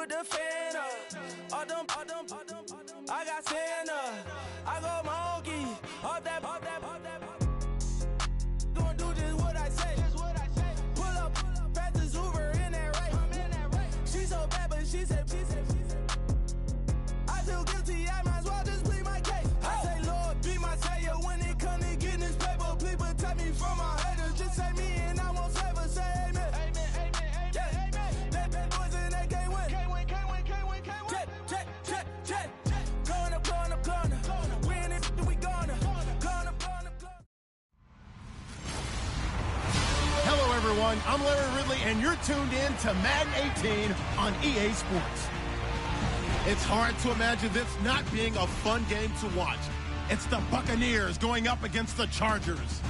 with the fan up. I got Santa. I go monkey. Up that. Gonna do just what I say. Pull up, pass the Uber in that race. She so bad, but she said. I feel guilty, I might as well just plead my case. I say, Lord, be my savior when it comes to getting this paper. Please protect me from my haters. Just say me and I won't save us. Say amen. That boys and they can't win. Check. Going up. Win it, we gonna. Hello, everyone. I'm Larry Ridley, and you're tuned in to Madden 18 on EA Sports. It's hard to imagine this not being a fun game to watch. It's the Buccaneers going up against the Chargers.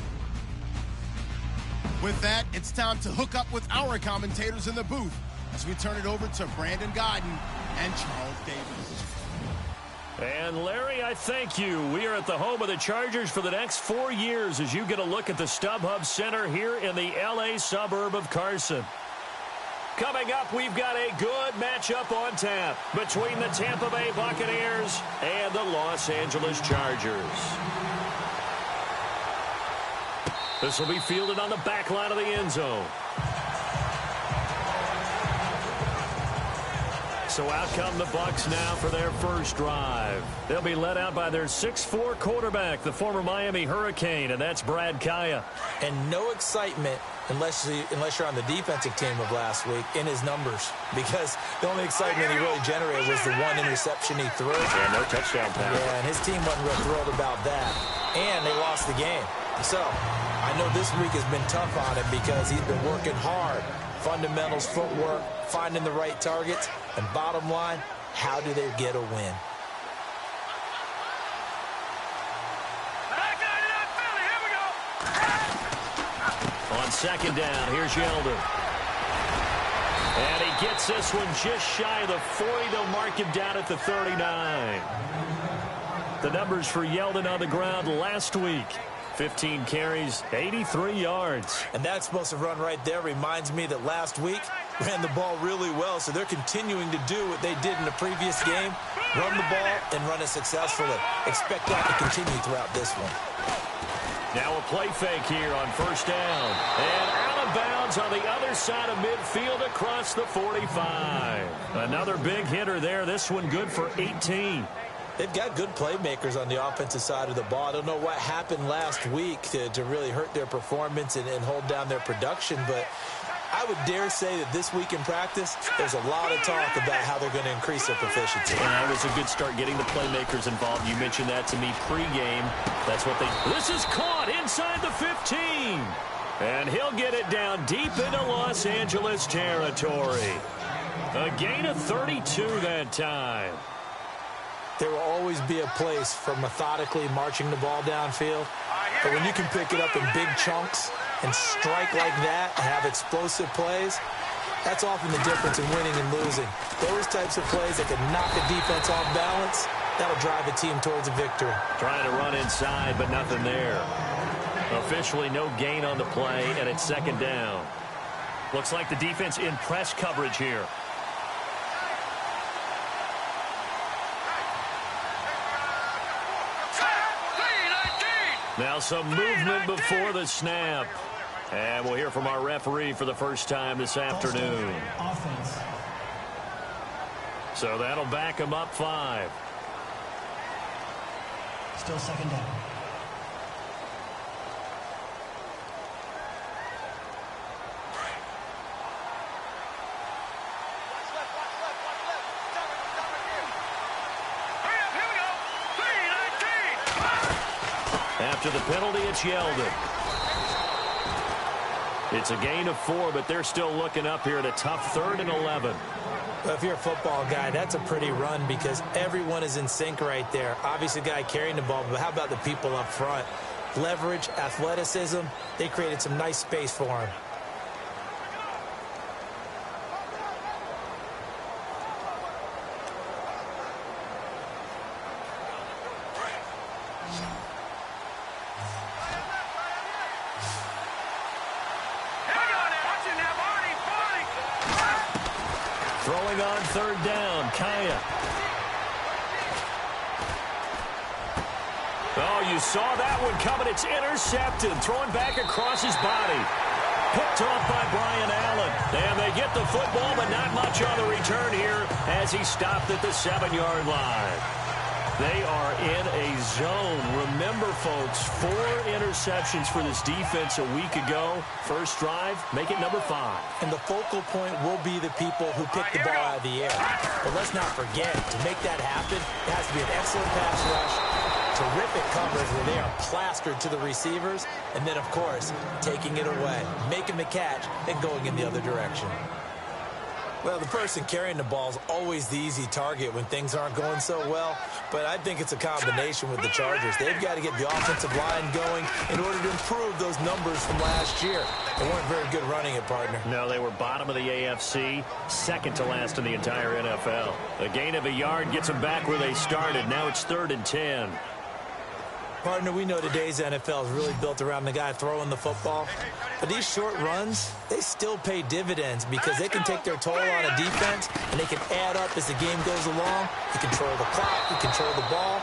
With that, it's time to hook up with our commentators in the booth as we turn it over to Brandon Godden and Charles Davis. And Larry, I thank you. We are at the home of the Chargers for the next 4 years as you get a look at the StubHub Center here in the L.A. suburb of Carson. Coming up, we've got a good matchup on tap between the Tampa Bay Buccaneers and the Los Angeles Chargers. This will be fielded on the back line of the end zone. So out come the Bucs now for their first drive. They'll be led out by their 6'4" quarterback, the former Miami Hurricane, and that's Brad Kaya. And no excitement unless you're on the defensive team of last week in his numbers, because the only excitement he really generated was the one interception he threw. Yeah, no touchdown pass. Yeah, and his team wasn't real thrilled about that. And they lost the game. So I know this week has been tough on him because he's been working hard. Fundamentals, footwork, finding the right targets, and bottom line, how do they get a win? On second down, here's Yeldon. And he gets this one just shy of the 40. They'll mark him down at the 39. The numbers for Yeldon on the ground last week. 15 carries, 83 yards. And that explosive run right there reminds me that last week ran the ball really well, so they're continuing to do what they did in the previous game, run the ball and run it successfully. Expect that to continue throughout this one. Now a play fake here on first down. And out of bounds on the other side of midfield across the 45. Another big hitter there. This one good for 18. They've got good playmakers on the offensive side of the ball. I don't know what happened last week to really hurt their performance and hold down their production, but I would dare say that this week in practice, there's a lot of talk about how they're going to increase their proficiency. And it was a good start getting the playmakers involved. You mentioned that to me pregame. That's what they... This is caught inside the 15. And he'll get it down deep into Los Angeles territory. A gain of 32 that time. There will always be a place for methodically marching the ball downfield. But when you can pick it up in big chunks and strike like that and have explosive plays, that's often the difference in winning and losing. Those types of plays that can knock a defense off balance, that'll drive a team towards a victory. Trying to run inside, but nothing there. Officially no gain on the play, and it's second down. Looks like the defense in press coverage here. Now some movement before the snap. And we'll hear from our referee for the first time this afternoon. Offense. So that'll back him up 5. Still second down. After the penalty, it's Yeldon. It's a gain of 4, but they're still looking up here at a tough 3rd and 11. Well, if you're a football guy, that's a pretty run because everyone is in sync right there. Obviously, the guy carrying the ball, but how about the people up front? Leverage, athleticism, they created some nice space for him. on third down. Kaya. Oh, you saw that one coming. It's intercepted. Thrown back across his body. Picked off by Brian Allen. And they get the football, but not much on the return here as he stopped at the 7-yard line. They are in a zone. Remember, folks, 4 interceptions for this defense a week ago. First drive, make it number 5. And the focal point will be the people who pick the ball out of the air. But let's not forget, to make that happen, it has to be an excellent pass rush, terrific coverage where they are plastered to the receivers, and then, of course, taking it away, making the catch, and going in the other direction. Well, the person carrying the ball is always the easy target when things aren't going so well, but I think it's a combination with the Chargers. They've got to get the offensive line going in order to improve those numbers from last year. They weren't very good running it, partner. No, they were bottom of the AFC, second to last in the entire NFL. A gain of a yard gets them back where they started. Now it's 3rd and 10. Partner, we know today's NFL is really built around the guy throwing the football. But these short runs, they still pay dividends because they can take their toll on a defense, and they can add up as the game goes along. You control the clock, you control the ball,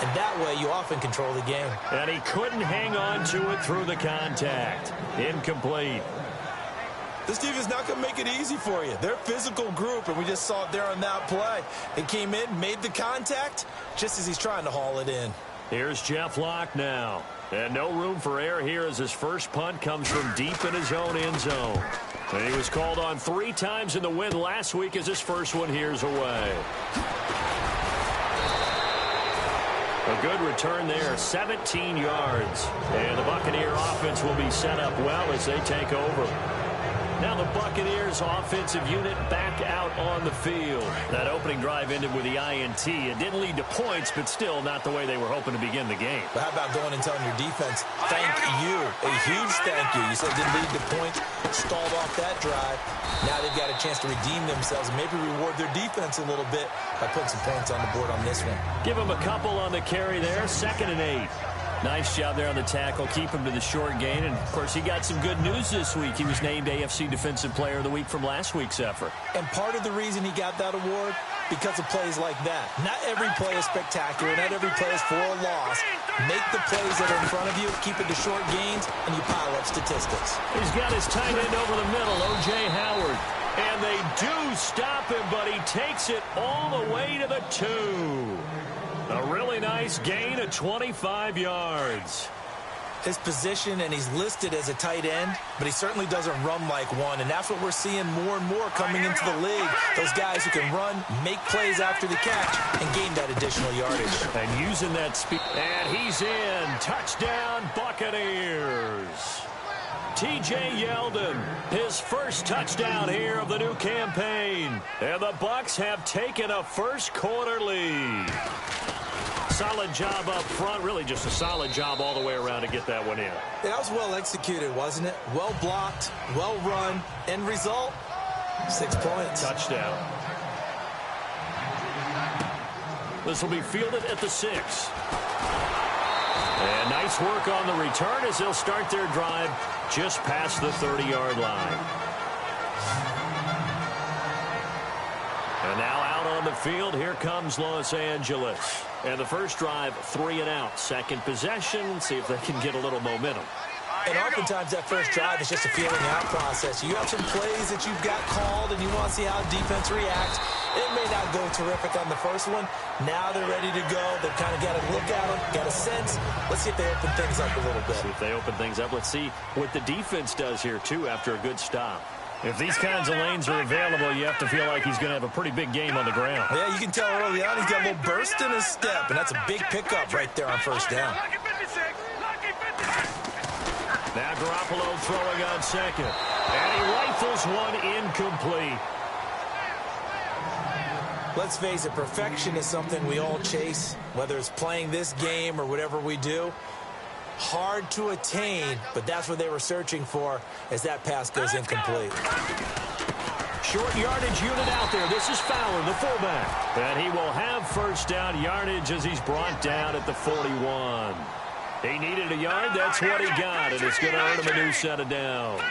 and that way you often control the game. And he couldn't hang on to it through the contact. Incomplete. This team is not going to make it easy for you. They're a physical group, and we just saw it there on that play. They came in, made the contact, just as he's trying to haul it in. Here's Jeff Locke now. And no room for error here as his first punt comes from deep in his own end zone. And he was called on 3 times in the win last week as his first one here's away. A good return there, 17 yards. And the Buccaneer offense will be set up well as they take over. Now the Buccaneers offensive unit back out on the field. That opening drive ended with the INT. It didn't lead to points, but still not the way they were hoping to begin the game. But how about going and telling your defense, thank you, a huge thank you. You said it didn't lead to points, stalled off that drive. Now they've got a chance to redeem themselves and maybe reward their defense a little bit by putting some points on the board on this one. Give them a couple on the carry there, 2nd and 8. Nice job there on the tackle. Keep him to the short gain. And, of course, he got some good news this week. He was named AFC Defensive Player of the Week from last week's effort. And part of the reason he got that award, because of plays like that. Not every play is spectacular. Not every play is for a loss. Make the plays that are in front of you, keep it to short gains, and you pile up statistics. He's got his tight end over the middle, O.J. Howard. And they do stop him, but he takes it all the way to the 2. A really nice gain of 25 yards. His position, and he's listed as a tight end, but he certainly doesn't run like one, and that's what we're seeing more and more coming into the league. Those guys who can run, make plays after the catch, and gain that additional yardage. And using that speed. And he's in. Touchdown, Buccaneers. T.J. Yeldon, his first touchdown here of the new campaign. And the Bucs have taken a first quarter lead. Solid job up front. Really just a solid job all the way around to get that one in. That was well executed, wasn't it? Well blocked, well run. End result, 6 points. Touchdown. This will be fielded at the 6. And nice work on the return as they'll start their drive just past the 30-yard line. And now out on the field, here comes Los Angeles. And the first drive, 3 and out. Second possession, see if they can get a little momentum. And oftentimes that first drive is just a feeling out process. You have some plays that you've got called and you want to see how defense reacts. It may not go terrific on the first one. Now they're ready to go. They've kind of got a look at them, got a sense. Let's see if they open things up a little bit. See if they open things up. Let's see what the defense does here, too, after a good stop. If these kinds of lanes are available, you have to feel like he's going to have a pretty big game on the ground. Yeah, you can tell early on he's got a little burst in his step, and that's a big pickup right there on first down. Now Garoppolo throwing on second. And he rifles one incomplete. Let's face it, perfection is something we all chase, whether it's playing this game or whatever we do. Hard to attain, but that's what they were searching for as that pass goes incomplete. Short yardage unit out there. This is Fowler, the fullback. And he will have first down yardage as he's brought down at the 41. He needed a yard. That's what he got, and it's going to earn him a new set of downs.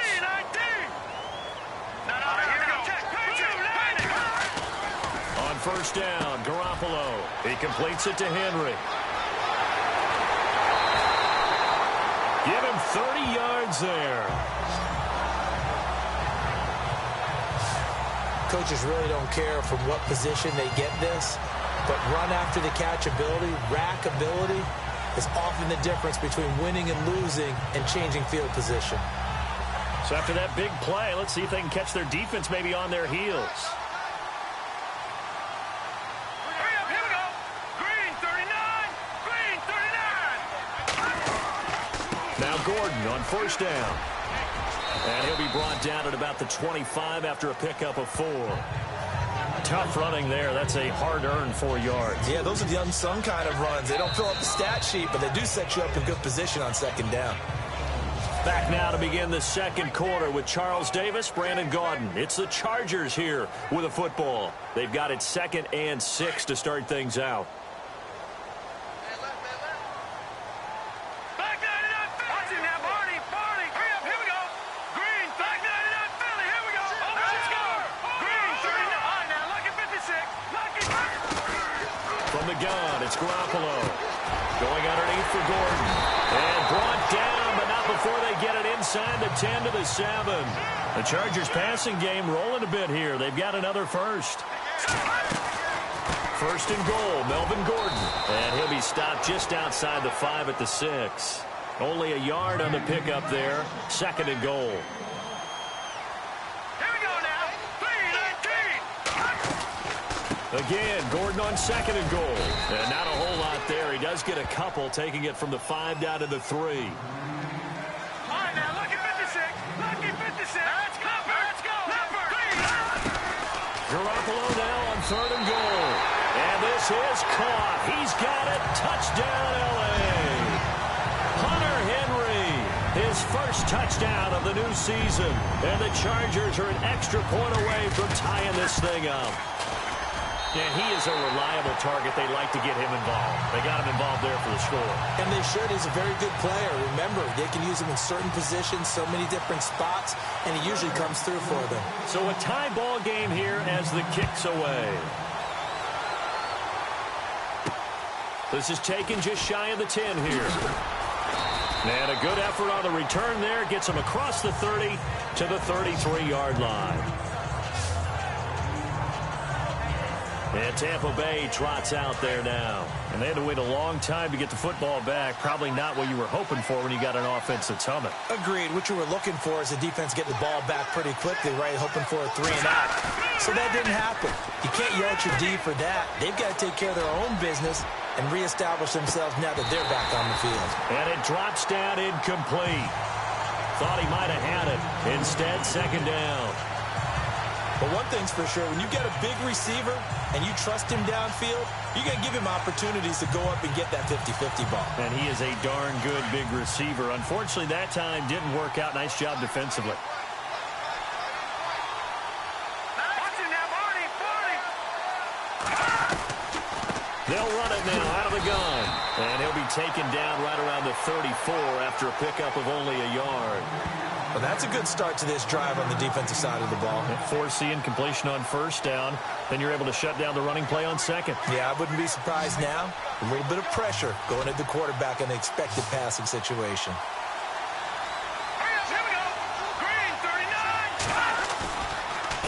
first down. Garoppolo. He completes it to Henry. Give him 30 yards there. Coaches really don't care from what position they get this, but run after the catch ability, rack ability, is often the difference between winning and losing and changing field position. So after that big play, let's see if they can catch their defense maybe on their heels. Here we go. Green 39. Green 39. Now Gordon on first down. And he'll be brought down at about the 25 after a pickup of 4. Tough running there. That's a hard-earned 4 yards. Yeah, those are the unsung kind of runs. They don't fill up the stat sheet, but they do set you up in good position on second down. Back now to begin the second quarter with Charles Davis, Brandon Gaudin. It's the Chargers here with a football. They've got it 2nd and 6 to start things out. Back 99 Philly. Watch it now, Barney. Barney. Hurry up. Here we go. Green. Back 99 Philly. Here we go. Let's go. Green 39. All right, now, lucky 56. Lucky. From the gun, it's Garoppolo. Going underneath for Gordon. And brought down, but not before they get it inside the 10 to the 7. The Chargers passing game rolling a bit here. They've got another first. First and goal, Melvin Gordon. And he'll be stopped just outside the 5 at the 6. Only a yard on the pickup there. 2nd and goal. Here we go now. 3-19. Again, Gordon on 2nd and goal. And not a whole lot there. He does get a couple, taking it from the 5 down to the 3. All right, now, lucky 56. Lucky 56. Let's go. Let's go. Garoppolo now on 3rd and goal. And this is caught. He's got it. Touchdown, L.A. Hunter Henry, his first touchdown of the new season. And the Chargers are an extra point away from tying this thing up. And he is a reliable target. They like to get him involved. They got him involved there for the score. And they should. He's a very good player. Remember, they can use him in certain positions, so many different spots, and he usually comes through for them. So a tie ball game here as the kick's away. This is taken just shy of the 10 here. And a good effort on the return there. Gets him across the 30 to the 33-yard line. And Tampa Bay trots out there now. And they had to wait a long time to get the football back. Probably not what you were hoping for when you got an offense that's humming. Agreed. What you were looking for is the defense getting the ball back pretty quickly, right? Hoping for a 3 and out. So that didn't happen. You can't yell at your D for that. They've got to take care of their own business and reestablish themselves now that they're back on the field. And it drops down incomplete. Thought he might have had it. Instead, 2nd down. But one thing's for sure, when you get a big receiver and you trust him downfield, you're going to give him opportunities to go up and get that 50-50 ball. And he is a darn good big receiver. Unfortunately, that time didn't work out. Nice job defensively. Watch it now, Barney. Barney. They'll run it now out of the gun. And he'll be taken down right around the 34 after a pickup of only a yard. Well, that's a good start to this drive on the defensive side of the ball. Forcing completion on 1st down. Then you're able to shut down the running play on 2nd. Yeah, I wouldn't be surprised now. A little bit of pressure going at the quarterback in an expected passing situation. Here we go. Green 39.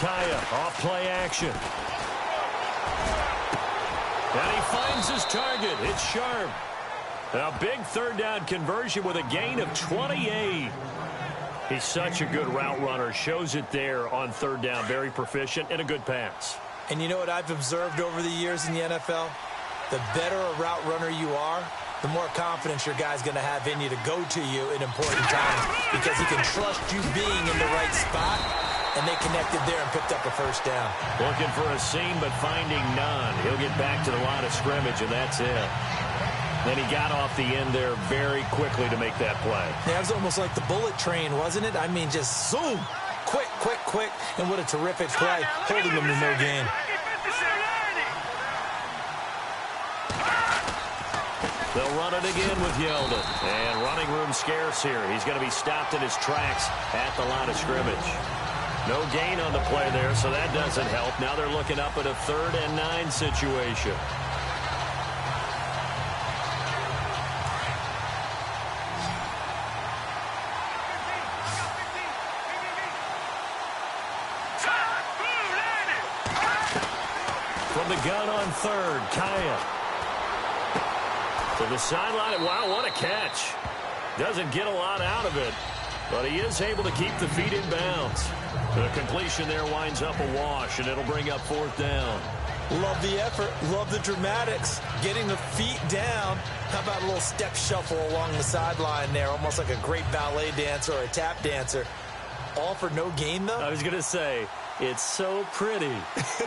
Kaya off play action. And he finds his target. It's Sharp. A big 3rd down conversion with a gain of 28. He's such a good route runner. Shows it there on 3rd down. Very proficient and a good pass. And you know what I've observed over the years in the NFL? The better a route runner you are, the more confidence your guy's going to have in you to go to you in important times because he can trust you being in the right spot, and they connected there and picked up a 1st down. Looking for a seam, but finding none. He'll get back to the line of scrimmage, and that's it. Then he got off the end there very quickly to make that play. Yeah, it was almost like the bullet train, wasn't it? I mean, just zoom. Quick, quick, quick. And what a terrific play, holding them to no gain. They'll run it again with Yeldon. And running room scarce here. He's going to be stopped in his tracks at the line of scrimmage. No gain on the play there, so that doesn't help. Now they're looking up at a 3rd and 9 situation. From the gun on 3rd, Kaya. To the sideline. Wow, what a catch. Doesn't get a lot out of it, but he is able to keep the feet in bounds. The completion there winds up a wash, and it'll bring up 4th down. Love the effort. Love the dramatics. Getting the feet down. How about a little step shuffle along the sideline there, almost like a great ballet dancer or a tap dancer. All for no gain, though? I was going to say, it's so pretty,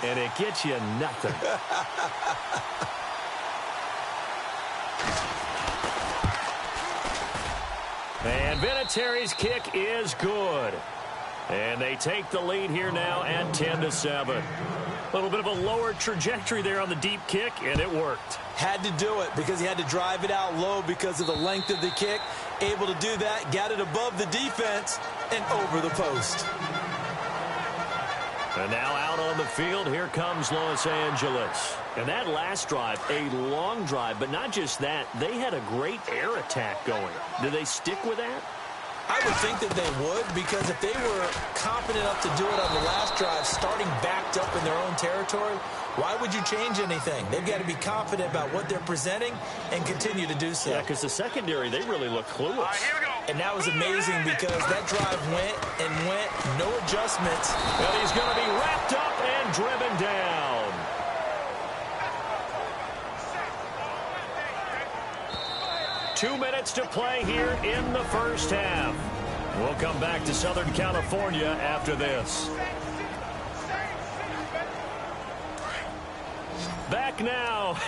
and it gets you nothing. And Vinatieri's kick is good. And they take the lead here now at 10-7. A little bit of a lower trajectory there on the deep kick, and it worked. Had to do it because he had to drive it out low because of the length of the kick. Able to do that, got it above the defense and over the post. And now out on the field, here comes Los Angeles. And that last drive, a long drive, but not just that, they had a great air attack going. Do they stick with that? I would think that they would, because if they were confident enough to do it on the last drive, starting backed up in their own territory, why would you change anything? They've got to be confident about what they're presenting and continue to do so. Yeah, because the secondary, they really look clueless. Here we go. And that was amazing because that drive went and went, no adjustments. And he's going to be wrapped up and driven down. Two minutes to play here in the first half. We'll come back to Southern California after this. Back now.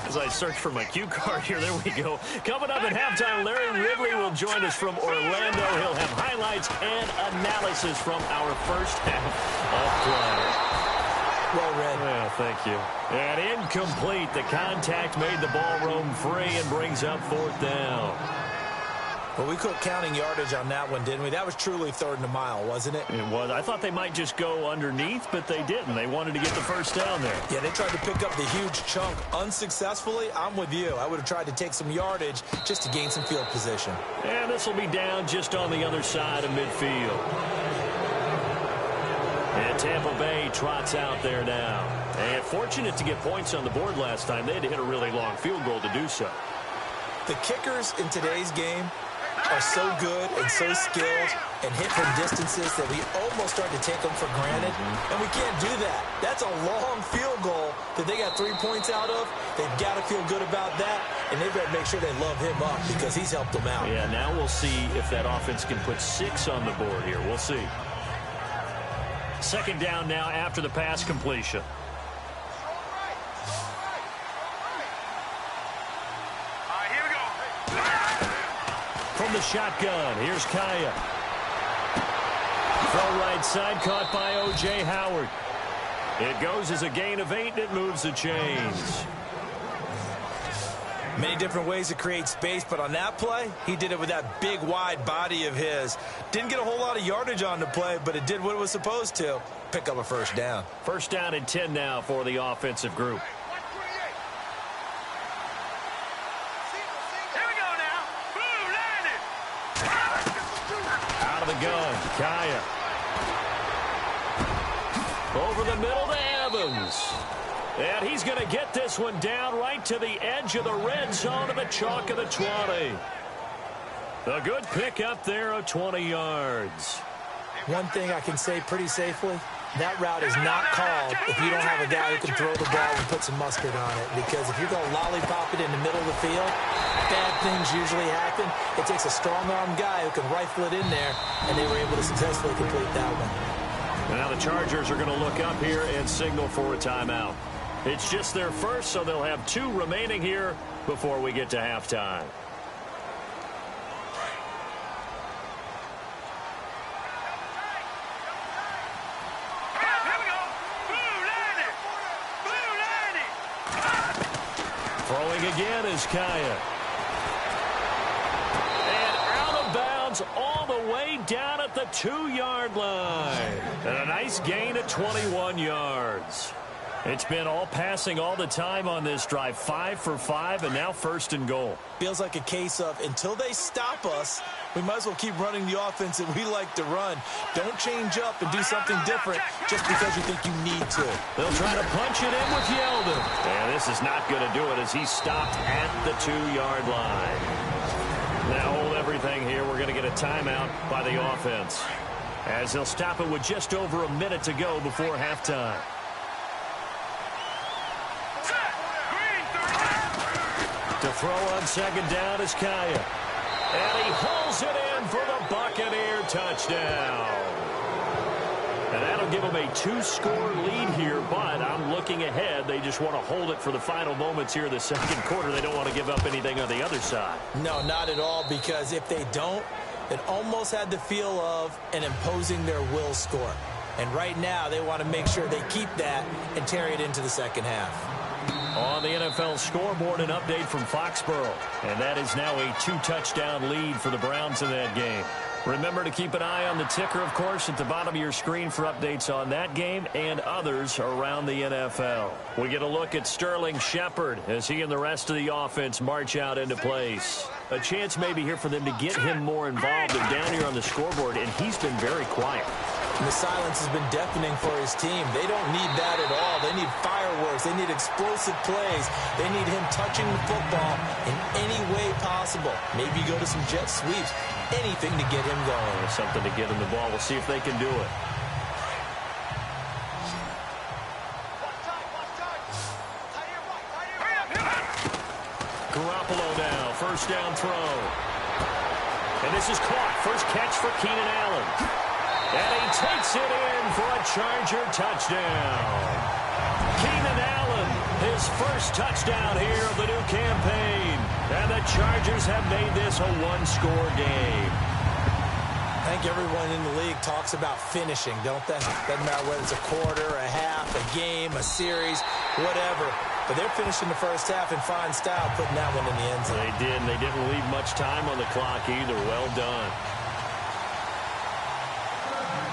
As I search for my cue card here, there we go. Coming up at halftime, Larry Ridley will join us from Orlando. He'll have highlights and analysis from our first half of play. Well read. Yeah, thank you. And incomplete. The contact made the ball roam free and brings up 4th down. Well, we quit counting yardage on that one, didn't we? That was truly 3rd and a mile, wasn't it? It was. I thought they might just go underneath, but they didn't. They wanted to get the first down there. Yeah, they tried to pick up the huge chunk unsuccessfully. I'm with you. I would have tried to take some yardage just to gain some field position. And this will be down just on the other side of midfield. And Tampa Bay trots out there now. And fortunate to get points on the board last time. They had to hit a really long field goal to do so. The kickers in today's game are so good and so skilled and hit from distances that we almost start to take them for granted. And we can't do that. That's a long field goal that they got 3 points out of. They've got to feel good about that, and they've got to make sure they love him up because he's helped them out. Yeah, now we'll see if that offense can put 6 on the board here. We'll see. Second down now after the pass completion. From the shotgun, here's Kaya. Throw right side, caught by O.J. Howard. It goes as a gain of 8, and it moves the chains. Many different ways to create space, but on that play, he did it with that big, wide body of his. Didn't get a whole lot of yardage on the play, but it did what it was supposed to. Pick up a first down. First down and 10 now for the offensive group. Out of the gun, Kaya. Over the middle to Evans. And he's going to get this one down right to the edge of the red zone of the chalk of the 20. A good pick up there of 20 yards. One thing I can say pretty safely, that route is not called if you don't have a guy who can throw the ball and put some mustard on it. Because if you're going to lollipop it in the middle of the field, bad things usually happen. It takes a strong-arm guy who can rifle it in there, and they were able to successfully complete that one. Now the Chargers are going to look up here and signal for a timeout. It's just their first, so they'll have 2 remaining here before we get to halftime. Throwing again is Kaya. And out of bounds all the the way down at the 2-yard line. And a nice gain of 21 yards. It's been all passing all the time on this drive. 5 for 5, and now 1st and goal. Feels like a case of until they stop us, we might as well keep running the offense that we like to run. Don't change up and do something different just because you think you need to. They'll try to punch it in with Yeldon. And this is not going to do it as he's stopped at the 2-yard line. Now hold everything here. We're going to get a timeout by the offense, as they'll stop it with just over a minute to go before halftime. To throw on 2nd down is Kaya. And he hauls it in for the Buccaneer touchdown. And that'll give them a 2-score lead here, but I'm looking ahead. They just want to hold it for the final moments here in the 2nd quarter. They don't want to give up anything on the other side. No, not at all, because if they don't, it almost had the feel of an imposing their will score. And right now, they want to make sure they keep that and carry it into the 2nd half. On the NFL scoreboard, an update from Foxborough. And that is now a 2-touchdown lead for the Browns in that game. Remember to keep an eye on the ticker, of course, at the bottom of your screen for updates on that game and others around the NFL. We get a look at Sterling Shepard as he and the rest of the offense march out into place. A chance maybe here for them to get him more involved. They're down here on the scoreboard, and he's been very quiet. And the silence has been deafening for his team. They don't need that at all. They need fireworks. They need explosive plays. They need him touching the football in any way possible. Maybe go to some jet sweeps. Anything to get him going. There's something to get him the ball. We'll see if they can do it. Garoppolo now. 1st down throw. And this is caught. First catch for Keenan Allen. And he takes it in for a Charger touchdown. Keenan Allen, his first touchdown here of the new campaign. And the Chargers have made this a 1-score game. I think everyone in the league talks about finishing, don't they? Doesn't matter whether it's a quarter, a half, a game, a series, whatever. But they're finishing the first half in fine style, putting that one in the end zone. They did, and they didn't leave much time on the clock either. Well done.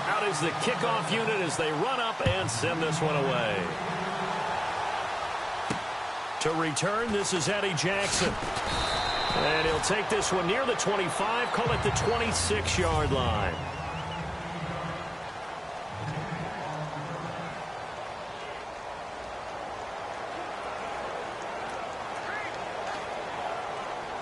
Out is the kickoff unit as they run up and send this one away. To return, this is Eddie Jackson. And he'll take this one near the 25, call it the 26-yard line.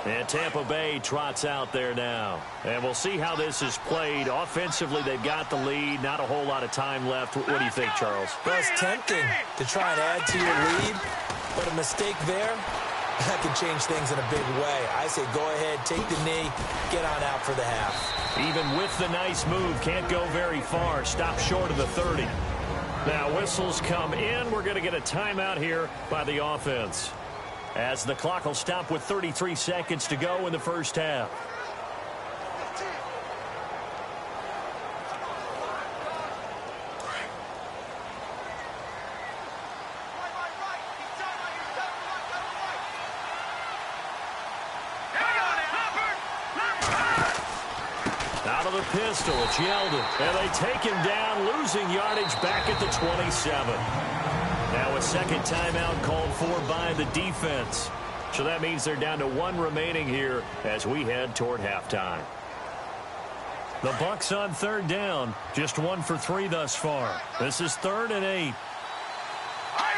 And Tampa Bay trots out there now. And we'll see how this is played. Offensively, they've got the lead. Not a whole lot of time left. What do you think, Charles? Well, it's tempting to try and add to your lead, but a mistake there, that can change things in a big way. I say go ahead, take the knee, get on out for the half. Even with the nice move, can't go very far. Stop short of the 30. Now whistles come in. We're going to get a timeout here by the offense, as the clock will stop with 33 seconds to go in the first half. Out of the pistol, it's Yeldon. And they take him down, losing yardage back at the 27. Now a second timeout called for by the defense. So that means they're down to 1 remaining here as we head toward halftime. The Bucs on 3rd down. Just 1 for 3 thus far. This is 3rd and 8. All right,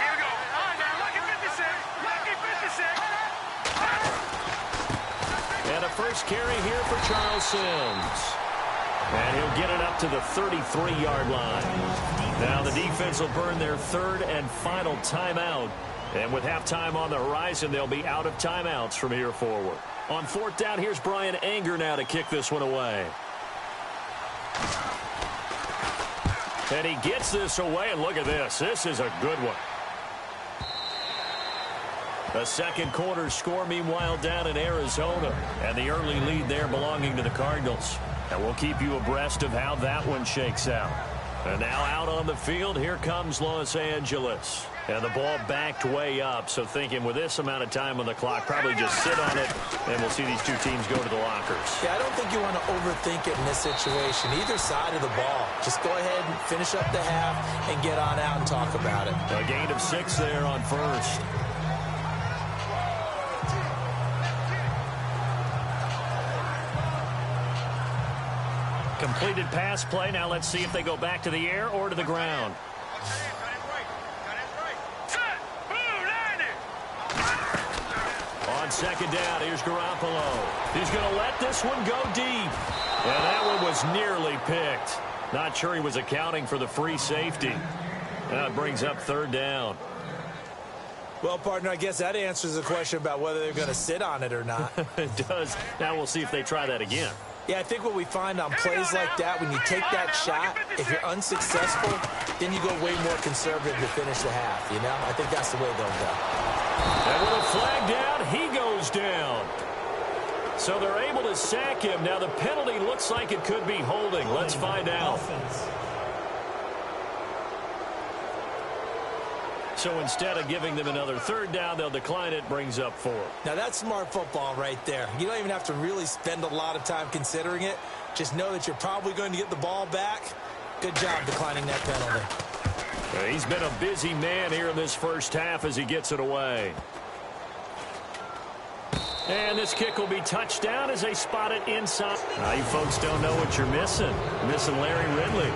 here we go. All right, now, lucky 56. Lucky 56. And a first carry here for Charles Sims. And he'll get it up to the 33-yard line. Now the defense will burn their 3rd and final timeout. And with halftime on the horizon, they'll be out of timeouts from here forward. On 4th down, here's Brian Anger now to kick this one away. And he gets this away, and look at this. This is a good one. The second quarter score, meanwhile, down in Arizona. And the early lead there belonging to the Cardinals. And we'll keep you abreast of how that one shakes out. And now out on the field, here comes Los Angeles. And the ball backed way up, so thinking with this amount of time on the clock, probably just sit on it, and we'll see these two teams go to the lockers. Yeah, I don't think you want to overthink it in this situation. Either side of the ball. Just go ahead and finish up the half and get on out and talk about it. A gain of 6 there on first. Completed pass play. Now let's see if they go back to the air or to the ground. On second down, here's Garoppolo. He's going to let this one go deep. And that one was nearly picked. Not sure he was accounting for the free safety. That brings up third down. Well, partner, I guess that answers the question about whether they're going to sit on it or not. It does. Now we'll see if they try that again. Yeah, I think what we find on plays like that, when you take that shot, if you're unsuccessful, then you go way more conservative to finish the half, you know? I think that's the way they'll go. And with a flag down, he goes down. So they're able to sack him. Now the penalty looks like it could be holding. Let's find out. So instead of giving them another third down, they'll decline it, brings up 4. Now that's smart football right there. You don't even have to really spend a lot of time considering it. Just know that you're probably going to get the ball back. Good job declining that penalty. He's been a busy man here in this first half as he gets it away. And this kick will be touchdown as they spot it inside. Now you folks don't know what you're missing. Missing Larry Ridley.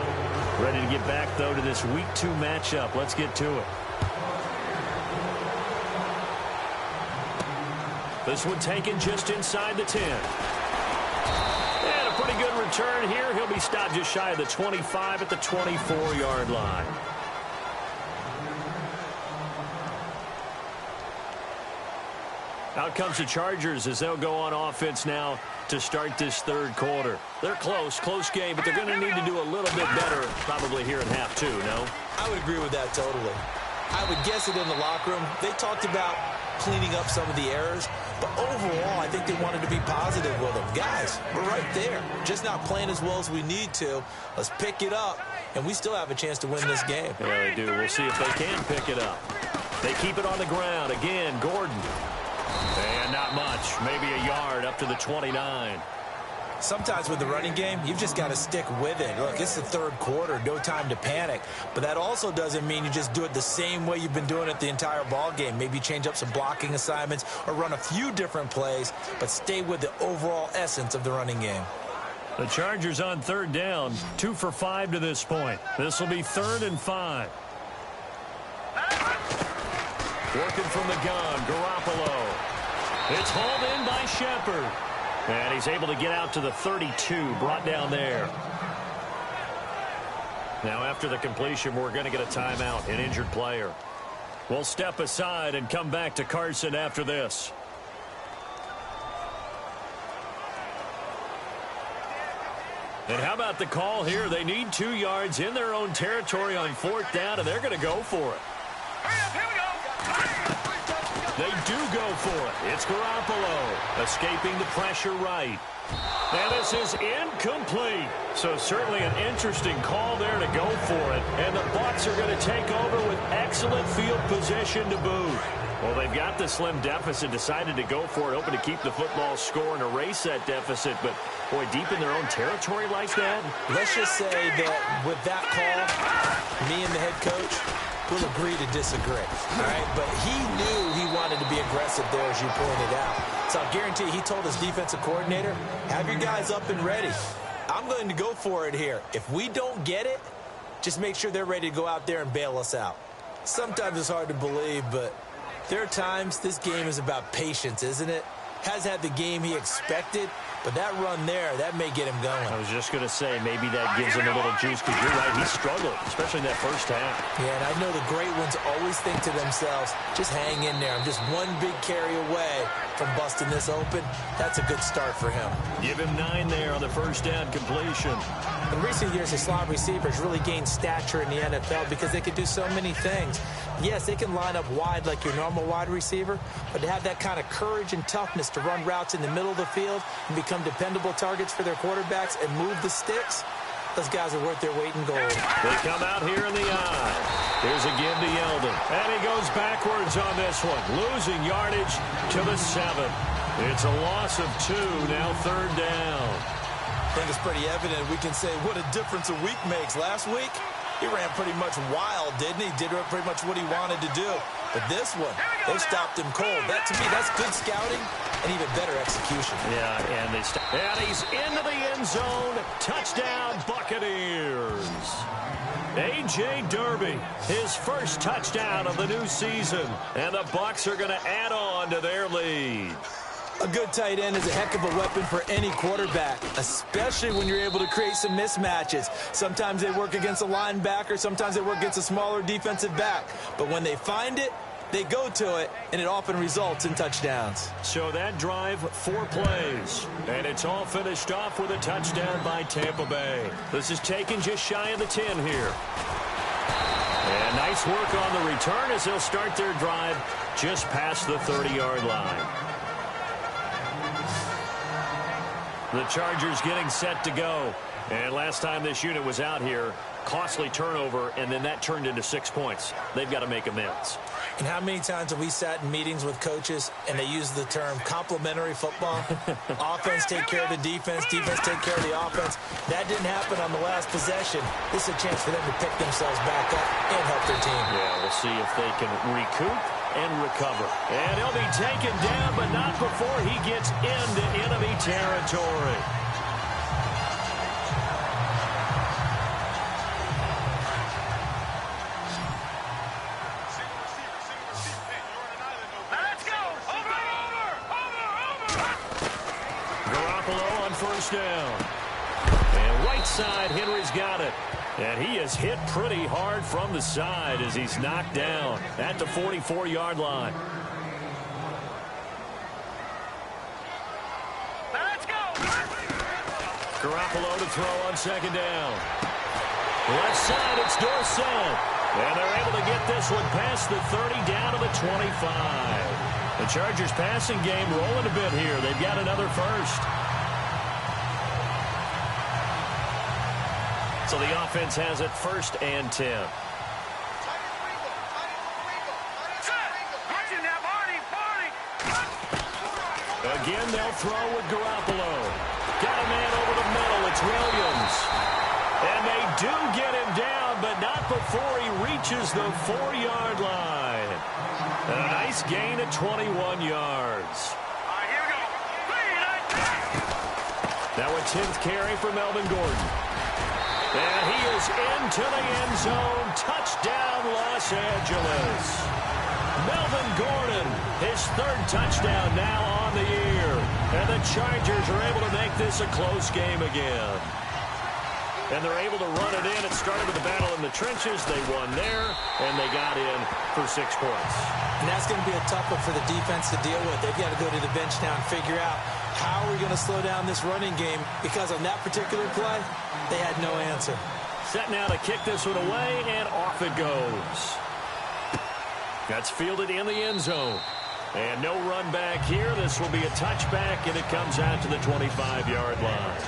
Ready to get back, though, to this Week 2 matchup. Let's get to it. This one taken just inside the 10. And a pretty good return here. He'll be stopped just shy of the 25 at the 24-yard line. Out comes the Chargers as they'll go on offense now to start this third quarter. They're close game, but they're going to need to do a little bit better probably here in half 2, no? I would agree with that totally. I would guess it in the locker room. They talked about cleaning up some of the errors, but overall, I think they wanted to be positive with them. Guys, we're right there. Just not playing as well as we need to. Let's pick it up, and we still have a chance to win this game. Yeah, they do. We'll see if they can pick it up. They keep it on the ground. Again, Gordon. And not much. Maybe a yard up to the 29. Sometimes with the running game, you've just got to stick with it. Look, it's the third quarter, no time to panic. But that also doesn't mean you just do it the same way you've been doing it the entire ball game. Maybe change up some blocking assignments or run a few different plays, but stay with the overall essence of the running game. The Chargers on third down, 2 for 5 to this point. This will be 3rd and 5. Working from the gun, Garoppolo. It's hauled in by Shepard. And he's able to get out to the 32, brought down there. Now after the completion, we're going to get a timeout, an injured player. We'll step aside and come back to Carson after this. And how about the call here? They need 2 yards in their own territory on 4th down, and they're going to go for it. They do go for it. It's Garoppolo escaping the pressure right. And this is incomplete. So certainly an interesting call there to go for it. And the Bucs are going to take over with excellent field position to boot. Well, they've got the slim deficit, decided to go for it, hoping to keep the football score and erase that deficit. But, boy, deep in their own territory like that. Let's just say that with that call, me and the head coach will agree to disagree, all right? But he knew he wanted to be aggressive there, as you pointed out. So I guarantee he told his defensive coordinator, have your guys up and ready. I'm going to go for it here. If we don't get it, just make sure they're ready to go out there and bail us out. Sometimes it's hard to believe, but there are times this game is about patience, isn't it? Has had the game he expected, but that run there, that may get him going. I was just going to say, maybe that gives him a little juice, because you're right, he struggled, especially in that first half. Yeah, and I know the great ones always think to themselves, just hang in there. I'm just one big carry away from busting this open. That's a good start for him. Give him 9 there on the first down completion. In recent years, the slot receivers really gained stature in the NFL because they could do so many things. Yes, they can line up wide like your normal wide receiver, but to have that kind of courage and toughness to run routes in the middle of the field and become dependable targets for their quarterbacks and move the sticks, Those guys are worth their weight in gold. They come out here in the eye. Here's again to Yeldon. And he goes backwards on this one, losing yardage to the 7. It's a loss of 2, now 3rd down. I think it's pretty evident we can say what a difference a week makes. Last week, he ran pretty much wild, didn't he? Did pretty much what he wanted to do. But this one, they stopped him cold. That, to me, that's good scouting and even better execution. Yeah, and he's into the end zone. Touchdown, Buccaneers. A.J. Derby, his first touchdown of the new season. And the Bucs are going to add on to their lead. A good tight end is a heck of a weapon for any quarterback, especially when you're able to create some mismatches. Sometimes they work against a linebacker, sometimes they work against a smaller defensive back. But when they find it, they go to it, and it often results in touchdowns. So that drive, 4 plays, and it's all finished off with a touchdown by Tampa Bay. This is taken just shy of the 10 here. And nice work on the return as they'll start their drive just past the 30-yard line. The Chargers getting set to go. And last time this unit was out here, costly turnover, and then that turned into 6 points. They've got to make amends. And how many times have we sat in meetings with coaches and they use the term complementary football? Offense take care of the defense, defense take care of the offense. That didn't happen on the last possession. This is a chance for them to pick themselves back up and help their team. Yeah, we'll see if they can recoup and recover. And he'll be taken down, but not before he gets into enemy territory. First down. And right side, Henry's got it. And he is hit pretty hard from the side as he's knocked down at the 44-yard line. Let's go. Garoppolo to throw on 2nd down. Left side, it's Dorsett. And they're able to get this one past the 30 down to the 25. The Chargers passing game rolling a bit here. They've got another first. So the offense has it 1st and 10. Again, they'll throw with Garoppolo. Got a man over the middle. It's Williams. And they do get him down, but not before he reaches the 4-yard line. And a nice gain of 21 yards. Here we go. Now a 10th carry for Melvin Gordon. And he is into the end zone. Touchdown, Los Angeles. Melvin Gordon, his 3rd touchdown now on the year. And the Chargers are able to make this a close game again. And they're able to run it in. It started with a battle in the trenches. They won there, and they got in for 6 points. And that's going to be a tough one for the defense to deal with. They've got to go to the bench now and figure out how are we going to slow down this running game, because on that particular play, they had no answer. Set now to kick this one away, and off it goes. That's fielded in the end zone. And no run back here. This will be a touchback, and it comes out to the 25-yard line.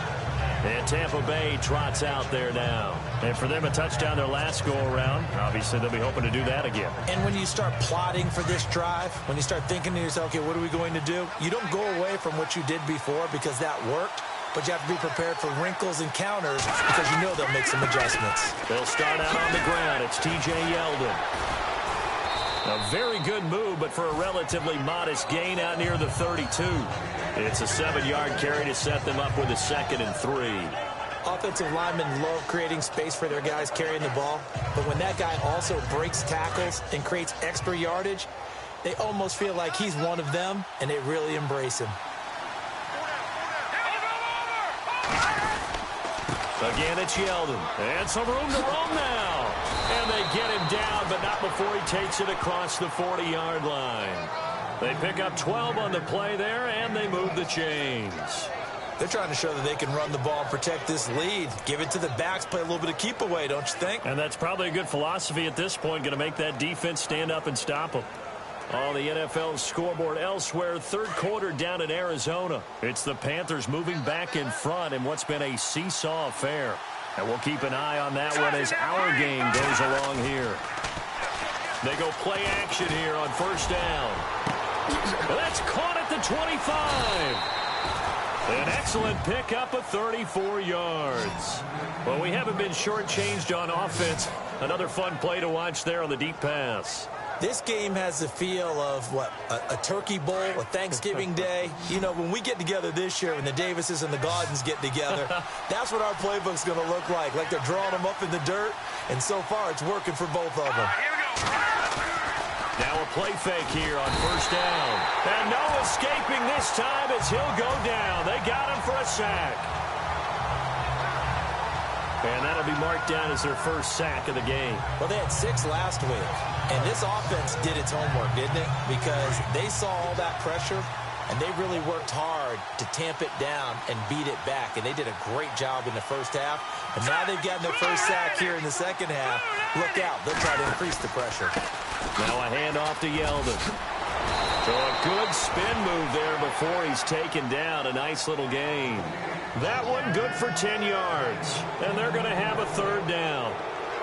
And Tampa Bay trots out there now. And for them, a touchdown their last go-around. Obviously, they'll be hoping to do that again. And when you start plotting for this drive, when you start thinking to yourself, okay, what are we going to do? You don't go away from what you did before because that worked. But you have to be prepared for wrinkles and counters because you know they'll make some adjustments. They'll start out on the ground. It's T.J. Yeldon. A very good move, but for a relatively modest gain out near the 32. It's a 7-yard carry to set them up with a 2nd and 3. Offensive linemen love creating space for their guys carrying the ball. But when that guy also breaks tackles and creates extra yardage, they almost feel like he's one of them, and they really embrace him. Again, it's Yeldon. And some room to roam now. And they get him down, but not before he takes it across the 40-yard line. They pick up 12 on the play there, and they move the chains. They're trying to show that they can run the ball and protect this lead. Give it to the backs, play a little bit of keep away, don't you think? And that's probably a good philosophy at this point, going to make that defense stand up and stop them. On the NFL scoreboard elsewhere, 3rd quarter down in Arizona. It's the Panthers moving back in front in what's been a seesaw affair. And we'll keep an eye on that one as our game goes along here. They go play action here on first down. That's caught at the 25. An excellent pickup of 34 yards. Well, we haven't been shortchanged on offense. Another fun play to watch there on the deep pass. This game has the feel of, what, a turkey bowl, a Thanksgiving day. You know, when we get together this year, when the Davises and the Gardens get together, that's what our playbook's going to look like they're drawing them up in the dirt, and so far it's working for both of them. Now a play fake here on first down. And no escaping this time as he'll go down. They got him for a sack. And that'll be marked down as their first sack of the game. Well, they had 6 last week. And this offense did its homework, didn't it? Because they saw all that pressure, and they really worked hard to tamp it down and beat it back. And they did a great job in the first half. And now they've gotten their first sack here in the second half. Look out. They'll try to increase the pressure. Now a handoff to Yeldon. So a good spin move there before he's taken down. A nice little gain. That one good for 10 yards. And they're going to have a third down.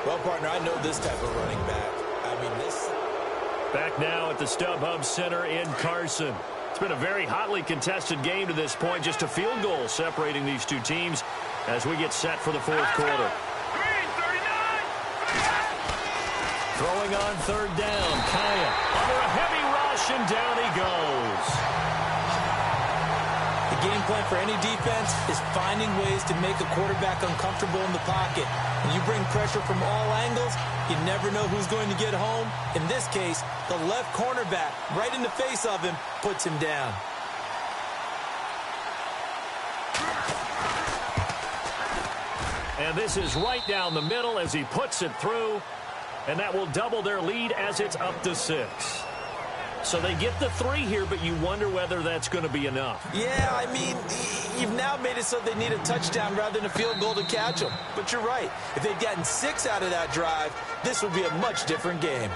Well, partner, I know this type of running back. I mean, this... Back now at the StubHub Center in Carson. It's been a very hotly contested game to this point. Just a field goal separating these two teams as we get set for the fourth quarter. Throwing on third down, Kaya under a heavy rush, and down he goes. The game plan for any defense is finding ways to make a quarterback uncomfortable in the pocket. When you bring pressure from all angles, you never know who's going to get home. In this case, the left cornerback, right in the face of him, puts him down. And this is right down the middle as he puts it through. And that will double their lead as it's up to 6. So they get the 3 here, but you wonder whether that's going to be enough. Yeah, I mean, you've now made it so they need a touchdown rather than a field goal to catch them. But you're right. If they'd gotten 6 out of that drive, this would be a much different game.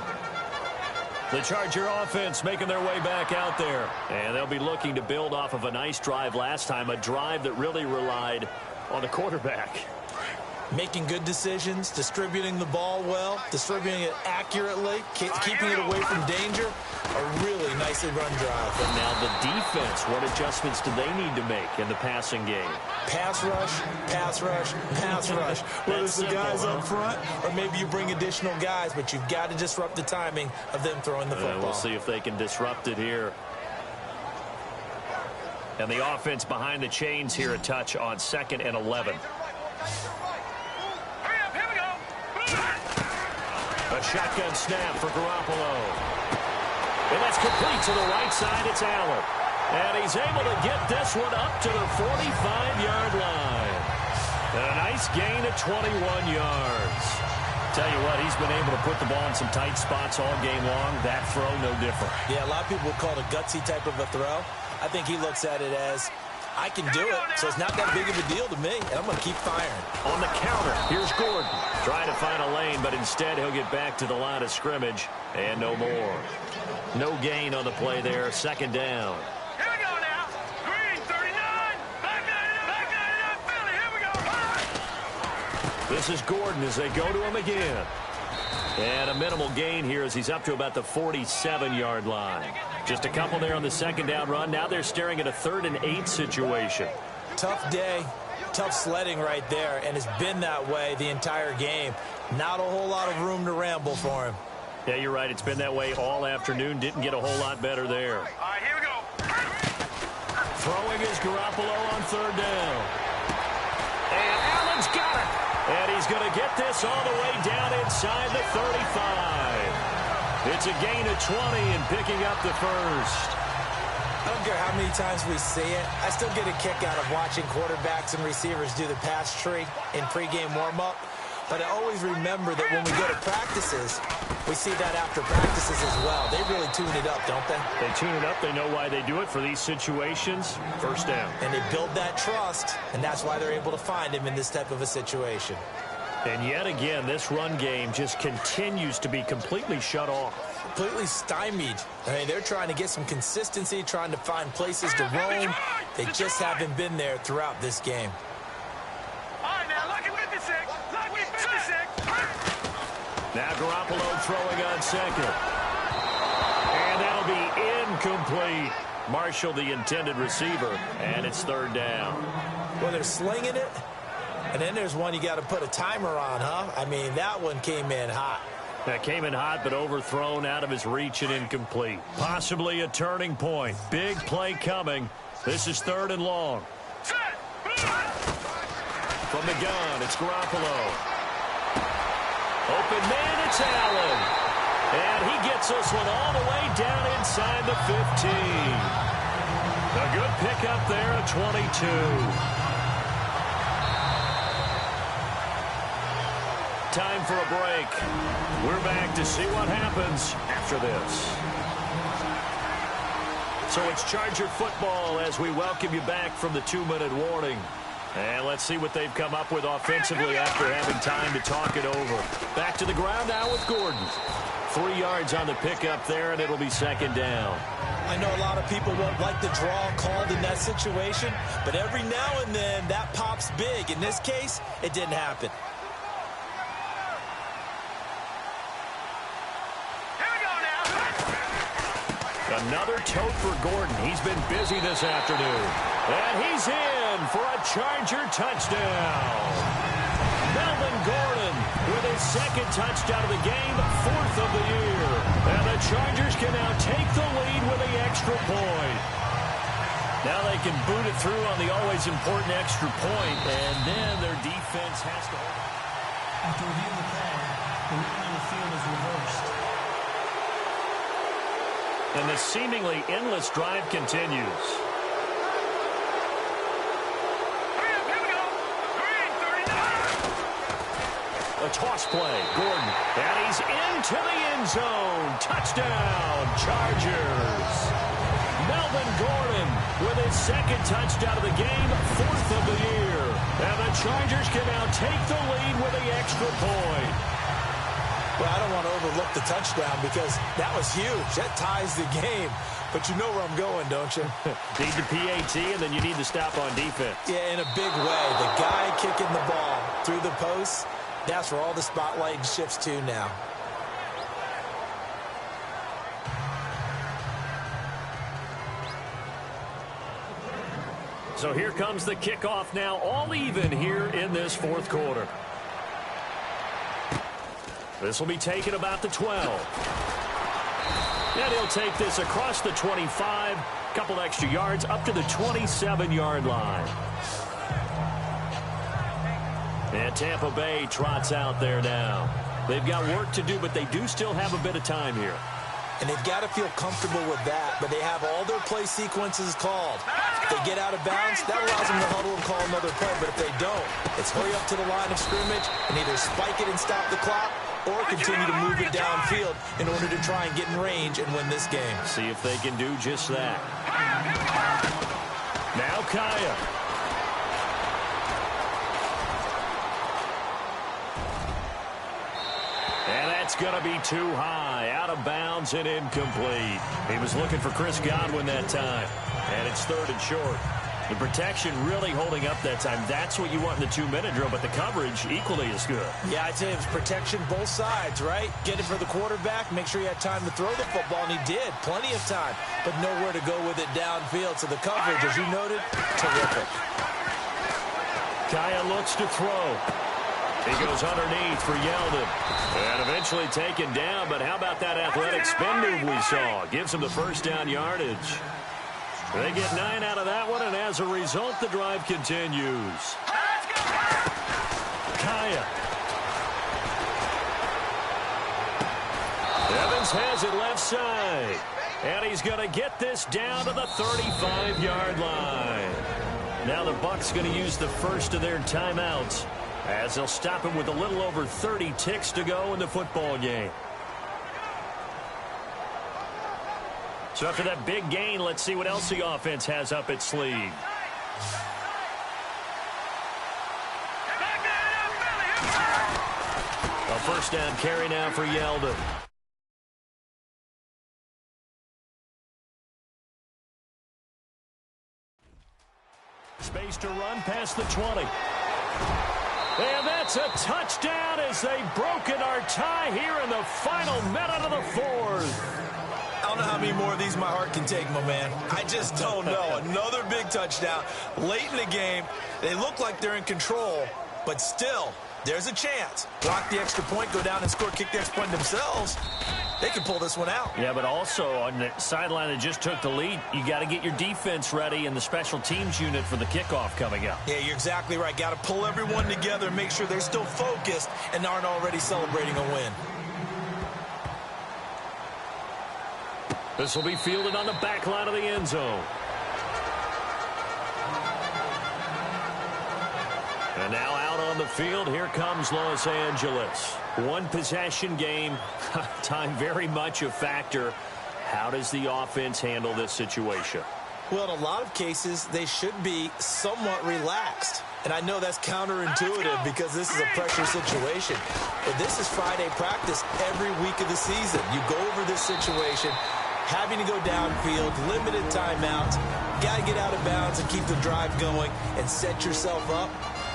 The Charger offense making their way back out there. And they'll be looking to build off of a nice drive last time, a drive that really relied on the quarterback. Making good decisions, distributing the ball well, distributing it accurately, keeping it away from danger. A really nicely run drive. But now the defense, what adjustments do they need to make in the passing game? Pass rush, pass rush, pass rush. Whether it's the guys up front or maybe you bring additional guys, but you've got to disrupt the timing of them throwing the football. We'll see if they can disrupt it here. And the offense behind the chains here, a touch on 2nd and 11. A shotgun snap for Garoppolo. And that's complete to the right side. It's Allen. And he's able to get this one up to the 45-yard line. And a nice gain of 21 yards. Tell you what, he's been able to put the ball in some tight spots all game long. That throw, no different. Yeah, a lot of people would call it a gutsy type of a throw. I think he looks at it as, I can do it, so it's not that big of a deal to me, and I'm going to keep firing. On the counter, here's Gordon. Trying to find a lane, but instead he'll get back to the line of scrimmage, and no more. No gain on the play there, 2nd down. Here we go now. Green, 39. Back 99, Philly. Here we go. This is Gordon as they go to him again. And a minimal gain here as he's up to about the 47-yard line. Just a couple there on the 2nd down run. Now they're staring at a 3rd and 8 situation. Tough day, tough sledding right there, and it's been that way the entire game. Not a whole lot of room to ramble for him. Yeah, you're right. It's been that way all afternoon. Didn't get a whole lot better there. All right, here we go. Throwing is Garoppolo on 3rd down. And Allen's got it. And he's going to get this all the way down inside the 35. It's a gain of 20 and picking up the first. I don't care how many times we see it. I still get a kick out of watching quarterbacks and receivers do the pass tree in pregame warm-up. But I always remember that when we go to practices, we see that after practices as well. They really tune it up, don't they? They tune it up. They know why they do it for these situations. First down. And they build that trust, and that's why they're able to find him in this type of a situation. And yet again, this run game just continues to be completely shut off. Completely stymied. I mean, they're trying to get some consistency, trying to find places to roam. They just haven't been there throughout this game. All right, now, look at 56. Now Garoppolo throwing on second. And that'll be incomplete. Marshall, the intended receiver, and it's third down. Well, they're slinging it, and then there's one you got to put a timer on, huh? I mean, that one came in hot. That came in hot, but overthrown, out of his reach and incomplete. Possibly a turning point. Big play coming. This is third and long. From the gun, it's Garoppolo. Open man, it's Allen. And he gets this one all the way down inside the 15. A good pickup there at 22. Time for a break. We're back to see what happens after this. So it's Charger football as we welcome you back from the 2-minute warning. And let's see what they've come up with offensively after having time to talk it over. Back to the ground now with Gordon. 3 yards on the pickup there, and it'll be second down. I know a lot of people won't like the draw called in that situation, but every now and then that pops big. In this case, it didn't happen. Here we go now. Another tote for Gordon. He's been busy this afternoon. And he's in for a Charger touchdown. Melvin Gordon with his second touchdown of the game, 4th of the year. And the Chargers can now take the lead with the extra point. Now they can boot it through on the always important extra point, and then their defense has to hold. After reviewing the play, the movement on the field is reversed. And the seemingly endless drive continues. A toss play, Gordon, and he's into the end zone. Touchdown, Chargers. Melvin Gordon with his second touchdown of the game, 4th of the year. And the Chargers can now take the lead with the extra point. Well, I don't want to overlook the touchdown because that was huge. That ties the game. But you know where I'm going, don't you? Need the PAT, and then you need to stop on defense. Yeah, in a big way. The guy kicking the ball through the post, that's where all the spotlight shifts to now. So here comes the kickoff now, all even here in this fourth quarter. This will be taken about the 12. And he'll take this across the 25, couple extra yards up to the 27-yard line. And Tampa Bay trots out there now. They've got work to do, but they do still have a bit of time here. And they've got to feel comfortable with that, but they have all their play sequences called. If they get out of bounds, that allows them to huddle and call another play, but if they don't, it's hurry up to the line of scrimmage and either spike it and stop the clock or continue to move it downfield in order to try and get in range and win this game. See if they can do just that. Now Kaya. And that's going to be too high, out of bounds and incomplete. He was looking for Chris Godwin that time, and it's third and short. The protection really holding up that time. That's what you want in the 2-minute drill, but the coverage equally as good. Yeah, I'd say it was protection both sides, right? Get it for the quarterback, make sure he had time to throw the football, and he did. Plenty of time, but nowhere to go with it downfield. So the coverage, as you noted, terrific. Kaya looks to throw. He goes underneath for Yeldon. And eventually taken down, but how about that athletic spin move we saw? Gives him the first down yardage. They get 9 out of that one, and as a result, the drive continues. Kaya. Evans has it left side. And he's going to get this down to the 35-yard line. Now the Bucs going to use the first of their timeouts, as they'll stop him with a little over 30 ticks to go in the football game. So after that big gain, let's see what else the offense has up its sleeve. A first down carry now for Yeldon. Space to run past the 20. And that's a touchdown as they've broken our tie here in the final minute of the fourth. I don't know how many more of these my heart can take, my man. I just don't know. Another big touchdown late in the game. They look like they're in control, but still, there's a chance. Block the extra point, go down and score, kick the extra point themselves. They can pull this one out. Yeah, but also on the sideline that just took the lead, you got to get your defense ready and the special teams unit for the kickoff coming up. Yeah, you're exactly right. Got to pull everyone together and make sure they're still focused and aren't already celebrating a win. This will be fielded on the back line of the end zone. And now out on the field, here comes Los Angeles. One possession game, time very much a factor. How does the offense handle this situation? Well, in a lot of cases, they should be somewhat relaxed. And I know that's counterintuitive because this is a pressure situation. But this is Friday practice every week of the season. You go over this situation, having to go downfield, limited timeouts, got to get out of bounds and keep the drive going and set yourself up.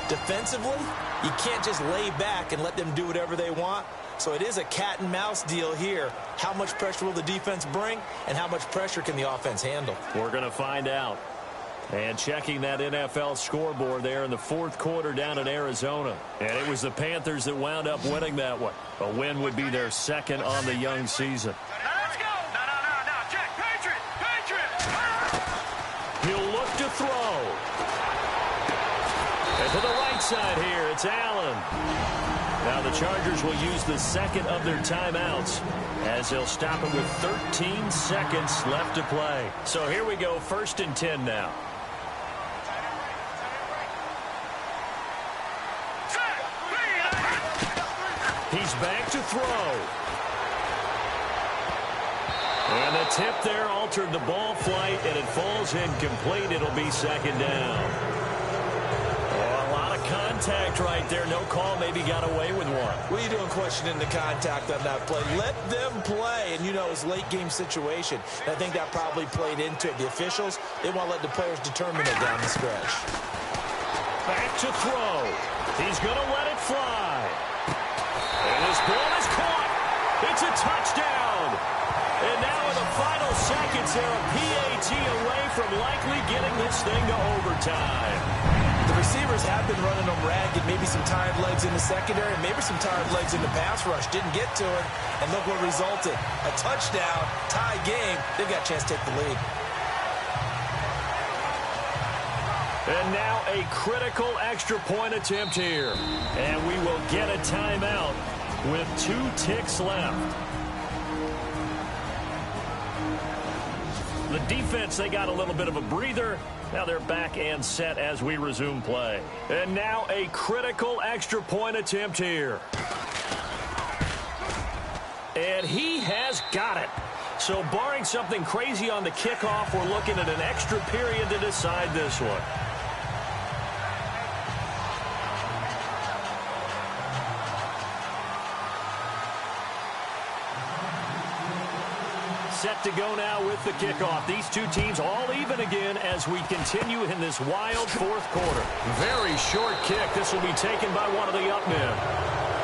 Defensively, you can't just lay back and let them do whatever they want. So it is a cat and mouse deal here. How much pressure will the defense bring and how much pressure can the offense handle? We're going to find out. And checking that NFL scoreboard there in the fourth quarter down in Arizona. And it was the Panthers that wound up winning that one. A win would be their second on the young season. Let's go. No. Check. Patriot. He'll look to throw. And to the right side here, it's Allen. Now the Chargers will use the second of their timeouts as they'll stop it with 13 seconds left to play. So here we go, 1st and 10 now. He's back to throw. And the tip there altered the ball flight, and it falls incomplete. It'll be 2nd down. Contact right there. No call. Maybe got away with one. What are you doing questioning the contact on that play? Let them play. And, you know, it's a late-game situation. And I think that probably played into it. The officials, they want to let the players determine it down the stretch. Back to throw. He's going to let it fly. And his ball is caught. It's a touchdown. And now in the final seconds, they're a PAT away from likely getting this thing to overtime. The receivers have been running them ragged, maybe some tired legs in the secondary, maybe some tired legs in the pass rush. Didn't get to it, and look what resulted. A touchdown, tie game. They've got a chance to take the lead. And now a critical extra point attempt here. And we will get a timeout with 2 ticks left. The defense, they got a little bit of a breather. Now they're back and set as we resume play. And now a critical extra point attempt here. And he has got it. So barring something crazy on the kickoff, we're looking at an extra period to decide this one. Set to go now with the kickoff. These two teams all even again as we continue in this wild fourth quarter. Very short kick. This will be taken by one of the up men.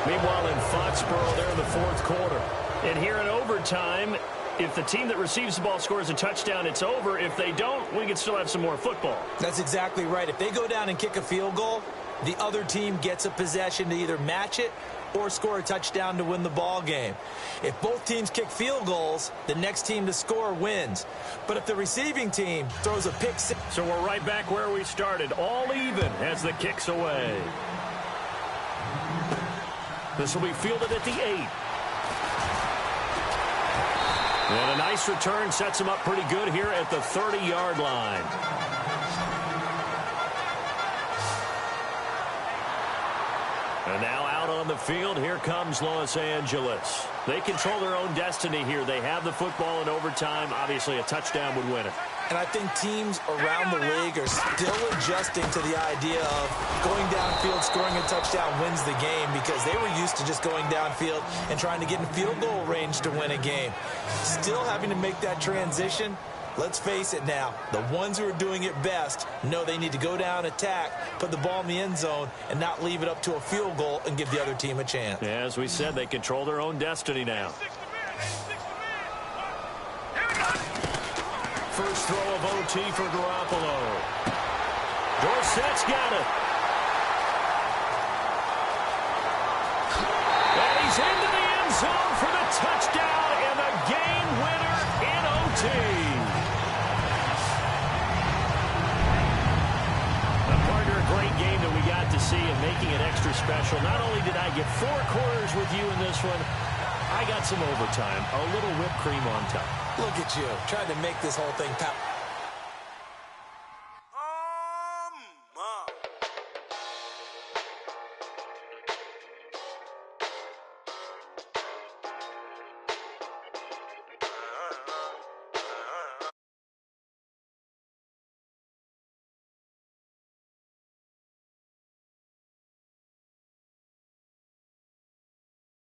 Meanwhile, in Foxborough, they're in the fourth quarter. And here in overtime, if the team that receives the ball scores a touchdown, it's over. If they don't, we can still have some more football. That's exactly right. If they go down and kick a field goal, the other team gets a possession to either match it or score a touchdown to win the ball game. If both teams kick field goals, the next team to score wins. But if the receiving team throws a pick six... So we're right back where we started, all even as the kick's away. This will be fielded at the 8. And a nice return sets him up pretty good here at the 30-yard line. And now out on the field, here comes Los Angeles. They control their own destiny here. They have the football in overtime. Obviously, a touchdown would win it. And I think teams around the league are still adjusting to the idea of going downfield, scoring a touchdown wins the game because they were used to just going downfield and trying to get in field goal range to win a game. Still having to make that transition, Let's face it now, the ones who are doing it best know they need to go down, attack, put the ball in the end zone, and not leave it up to a field goal and give the other team a chance. Yeah, as we said, they control their own destiny now. First throw of OT for Garoppolo. Dorsett's got it. And he's into the end zone for the touchdown and the game winner in OT. Great game that we got to see and making it extra special. Not only did I get 4 quarters with you in this one, I got some overtime, a little whipped cream on top. Look at you, trying to make this whole thing